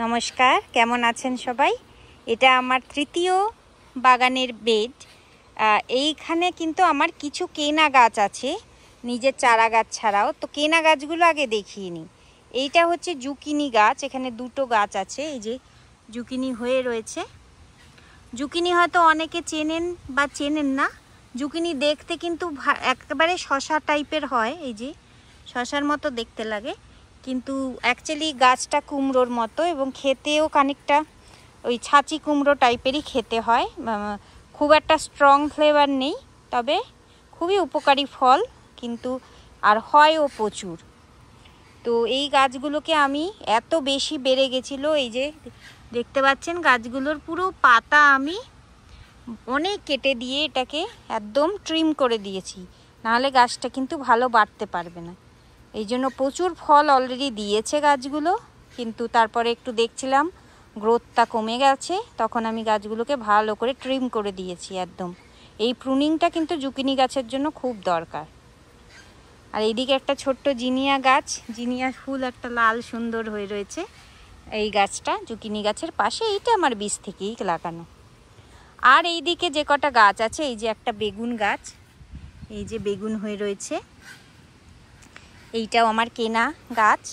নমস্কার, কেমন আছেন সবাই? এটা আমার তৃতীয় বাগানের বেড। এইখানে কিন্তু আমার কিছু কেনা গাছ আছে, নিজের চারা গাছ ছাড়াও। তো কেনা গাছগুলো আগে দেখিয়ে নিই। এইটা হচ্ছে জুকিনি গাছ, এখানে দুটো গাছ আছে। এই যে জুকিনি হয়ে রয়েছে। জুকিনি হয়তো অনেকে চেনেন বা চেনেন না। জুকিনি দেখতে কিন্তু একেবারে শশা টাইপের হয়, এই যে শশার মতো দেখতে লাগে, কিন্তু অ্যাকচুয়ালি গাছটা কুমড়োর মতো এবং খেতেও খানিকটা ওই ছাঁচি কুমড়ো টাইপেরই খেতে হয়। খুব একটা স্ট্রং ফ্লেভার নেই, তবে খুবই উপকারী ফল, কিন্তু আর হয়ও প্রচুর। তো এই গাছগুলোকে আমি এত বেশি বেড়ে গেছিলো, এই যে দেখতে পাচ্ছেন গাছগুলোর পুরো পাতা আমি অনেক কেটে দিয়ে এটাকে একদম ট্রিম করে দিয়েছি, নাহলে গাছটা কিন্তু ভালো বাড়তে পারবে না। এই জন্য প্রচুর ফল অলরেডি দিয়েছে গাছগুলো, কিন্তু তারপরে একটু দেখছিলাম গ্রোথটা কমে গেছে, তখন আমি গাছগুলোকে ভালো করে ট্রিম করে দিয়েছি একদম। এই প্রুনিংটা কিন্তু জুকিনি গাছের জন্য খুব দরকার। আর এইদিকে একটা ছোট্ট জিনিয়া গাছ, জিনিয়া ফুল একটা লাল সুন্দর হয়ে রয়েছে। এই গাছটা জুকিনি গাছের পাশে, এইটা আমার বীজ থেকেই লাগানো। আর এইদিকে যে কটা গাছ আছে, এই যে একটা বেগুন গাছ, এই যে বেগুন হয়ে রয়েছে, এইটাও আমার কেনা গাছ।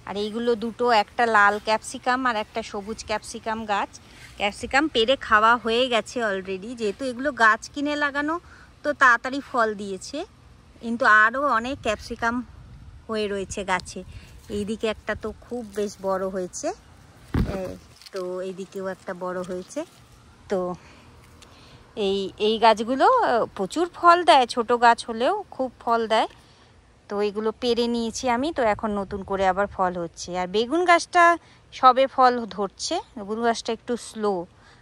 আর এইগুলো দুটো, একটা লাল ক্যাপসিকাম আর একটা সবুজ ক্যাপসিকাম গাছ। ক্যাপসিকাম পেরে খাওয়া হয়ে গেছে অলরেডি, যেহেতু এগুলো গাছ কিনে লাগানো তো তাড়াতাড়ি ফল দিয়েছে, কিন্তু আরও অনেক ক্যাপসিকাম হয়ে রয়েছে গাছে। এইদিকে একটা তো খুব বেশ বড় হয়েছে, তো এইদিকেও একটা বড় হয়েছে। তো এই গাছগুলো প্রচুর ফল দেয়, ছোট গাছ হলেও খুব ফল দেয়। তো এগুলো পেরে নিয়েছি আমি, তো এখন নতুন করে আবার ফল হচ্ছে। আর বেগুন গাছটা সবে ফল ধরছে, বেগুন গাছটা একটু স্লো।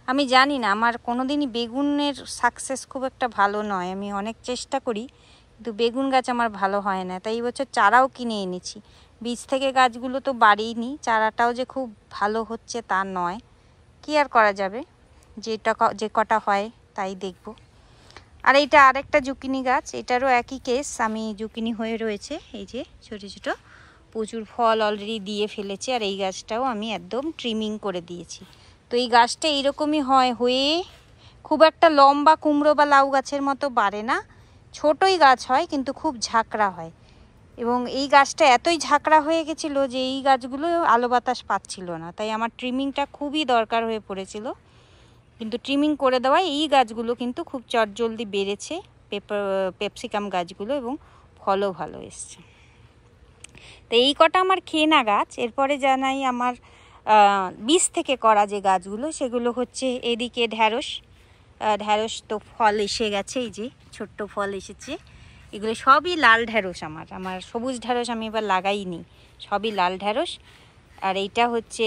আমি জানি না, আমার কোনোদিনই বেগুনের সাকসেস খুব একটা ভালো নয়। আমি অনেক চেষ্টা করি, কিন্তু বেগুন গাছ আমার ভালো হয় না। তাই এই বছর চারাও কিনে এনেছি, বীজ থেকে গাছগুলো তো বাড়িনি। চারাটাও যে খুব ভালো হচ্ছে তা নয়, কি আর করা যাবে, যে কটা হয় তাই দেখব। আর এইটা আরেকটা জুকিনি গাছ, এটারও একই কেস, আমি জুকিনি হয়ে রয়েছে, এই যে ছোট ছোট প্রচুর ফল অলরেডি দিয়ে ফেলেছে। আর এই গাছটাও আমি একদম ট্রিমিং করে দিয়েছি। তো এই গাছটা এইরকমই হয়ে খুব একটা লম্বা কুমড়ো বা লাউ গাছের মতো বাড়ে না, ছোটই গাছ হয়, কিন্তু খুব ঝাঁকড়া হয়। এবং এই গাছটা এতই ঝাঁকড়া হয়ে গেছিলো যে এই গাছগুলো আলো বাতাস পাচ্ছিল না, তাই আমার ট্রিমিংটা খুবই দরকার হয়ে পড়েছিল। কিন্তু ট্রিমিং করে দেওয়ায় এই গাছগুলো কিন্তু খুব চটজলদি বেড়েছে, পেপসিকাম গাছগুলো, এবং ফলও ভালো এসছে। তো এই কটা আমার কেনা গাছ। এরপরে জানাই আমার বীজ থেকে করা যে গাছগুলো, সেগুলো হচ্ছে এদিকে ঢ্যাঁড়স। ঢ্যাঁড়স তো ফল এসে গেছে, এই যে ছোট্ট ফল এসেছে। এগুলো সবই লাল ঢ্যাঁড়স, আমার সবুজ ঢ্যাঁড়স আমি এবার লাগাইনি, সবই লাল ঢ্যাঁড়স। আর এইটা হচ্ছে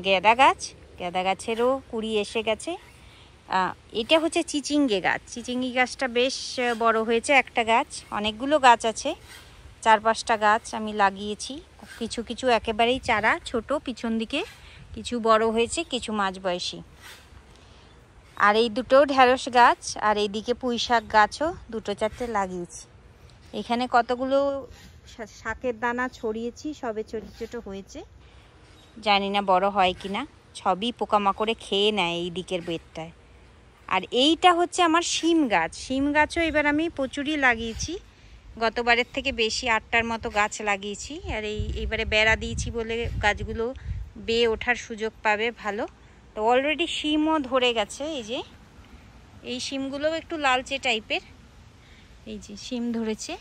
গেঁদা গাছ, গেঁদা গাছেরও কুড়ি এসে গেছে। এটা হচ্ছে চিচিঙ্গে গাছ, চিচিঙ্গি গাছটা বেশ বড় হয়েছে। একটা গাছ, অনেকগুলো গাছ আছে, 4-5টা গাছ আমি লাগিয়েছি। কিছু কিছু একেবারেই চারা ছোট, পিছন দিকে কিছু বড় হয়েছে, কিছু মাঝবয়সী। আর এই দুটো ঢ্যাঁড়স গাছ, আর এইদিকে পুঁই শাক গাছও 2-4টে লাগিয়েছি। এখানে কতগুলো শাকের দানা ছড়িয়েছি, সবে ছোটো ছোটো হয়েছে, জানি না বড় হয় কি না। সবই পোকামাকড়ে খেয়ে নেয় এই দিকের বেডটায়। আর এইটা হচ্ছে আমার শিম গাছ, শিম গাছও এবার আমি প্রচুরই লাগিয়েছি, গতবারের থেকে বেশি 8টার মতো গাছ লাগিয়েছি। আর এইবারে বেড়া দিয়েছি বলে গাছগুলো বেয়ে ওঠার সুযোগ পাবে ভালো। তো অলরেডি শিমও ধরে গেছে, এই যে এই শিমগুলোও একটু লালচে টাইপের, এই যে শিম ধরেছে,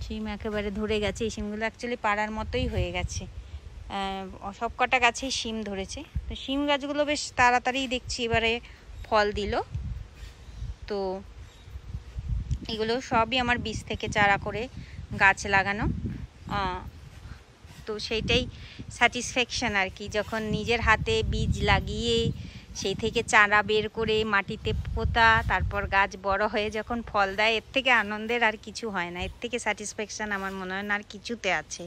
শিম একেবারে ধরে গেছে। এই শিমগুলো অ্যাকচুয়ালি পাড়ার মতোই হয়ে গেছে, সব কটা গাছেই শিম ধরেছে। তো শিম গাছগুলো বেশ তাড়াতাড়ি দেখছি এবারে ফল দিল। তো এগুলো সবই আমার বীজ থেকে চারা করে গাছ লাগানো। তো সেইটাই স্যাটিসফ্যাকশান আর কি, যখন নিজের হাতে বীজ লাগিয়ে সেই থেকে চারা বের করে মাটিতে পোতা, তারপর গাছ বড় হয়ে যখন ফল দেয়, এর থেকে আনন্দের আর কিছু হয় না। এর থেকে স্যাটিসফ্যাকশান আমার মনে হয় না আর কিছুতে আছে।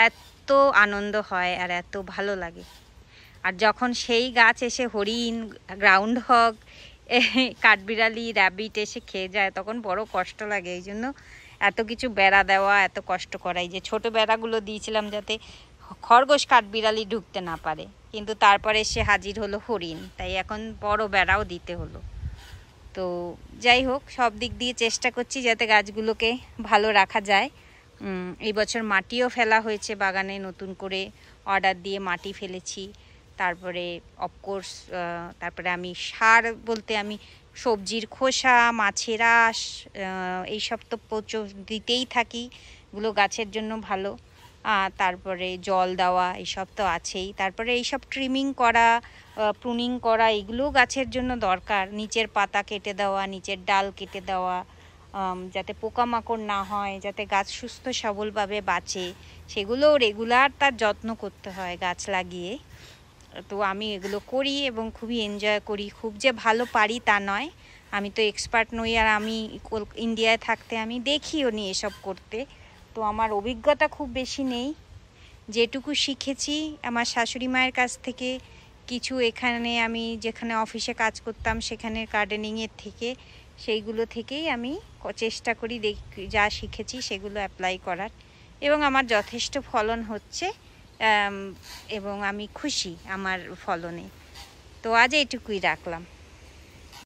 এত আনন্দ হয় আর এত ভালো লাগে। আর যখন সেই গাছ এসে হরিণ, গ্রাউন্ড হগ, কাঠবিড়ালি, র্যাবিট এসে খেয়ে যায়, তখন বড় কষ্ট লাগে। এই জন্য এত কিছু বেড়া দেওয়া, এত কষ্ট করা। এই যে ছোটো বেড়াগুলো দিয়েছিলাম যাতে খরগোশ কাঠবিড়ালি ঢুকতে না পারে, কিন্তু তারপরে এসে হাজির হলো হরিণ, তাই এখন বড় বেড়াও দিতে হলো। তো যাই হোক, সব দিক দিয়ে চেষ্টা করছি যাতে গাছগুলোকে ভালো রাখা যায়। এই বছর মাটিও ফেলা হয়েছে বাগানে, নতুন করে অর্ডার দিয়ে মাটি ফেলেছি। তারপরে অফকোর্স তারপরে আমি সার বলতে আমি সবজির খোসা, মাছের আঁশ, এইসব তো প্রচুর দিতেই থাকি, এগুলো গাছের জন্য ভালো। তারপরে জল দেওয়া এইসব তো আছেই। তারপরে এইসব ট্রিমিং করা, প্রুনিং করা, এগুলোও গাছের জন্য দরকার। নিচের পাতা কেটে দেওয়া, নিচের ডাল কেটে দেওয়া, যাতে পোকামাকড় না হয়, যাতে গাছ সুস্থ সবলভাবে বাঁচে, সেগুলোও রেগুলার তার যত্ন করতে হয় গাছ লাগিয়ে। তো আমি এগুলো করি এবং খুবই এনজয় করি। খুব যে ভালো পারি তা নয়, আমি তো এক্সপার্ট নই, আর আমি ইন্ডিয়ায় থাকতে আমি দেখিও নি এসব করতে, তো আমার অভিজ্ঞতা খুব বেশি নেই। যেটুকু শিখেছি আমার শাশুড়ি মায়ের কাছ থেকে, কিছু এখানে আমি যেখানে অফিসে কাজ করতাম সেখানের গার্ডেনিংয়ের থেকে, সেইগুলো থেকেই আমি চেষ্টা করি যা শিখেছি সেগুলো অ্যাপ্লাই করার, এবং আমার যথেষ্ট ফলন হচ্ছে এবং আমি খুশি আমার ফলনে। তো আজ এইটুকুই রাখলাম।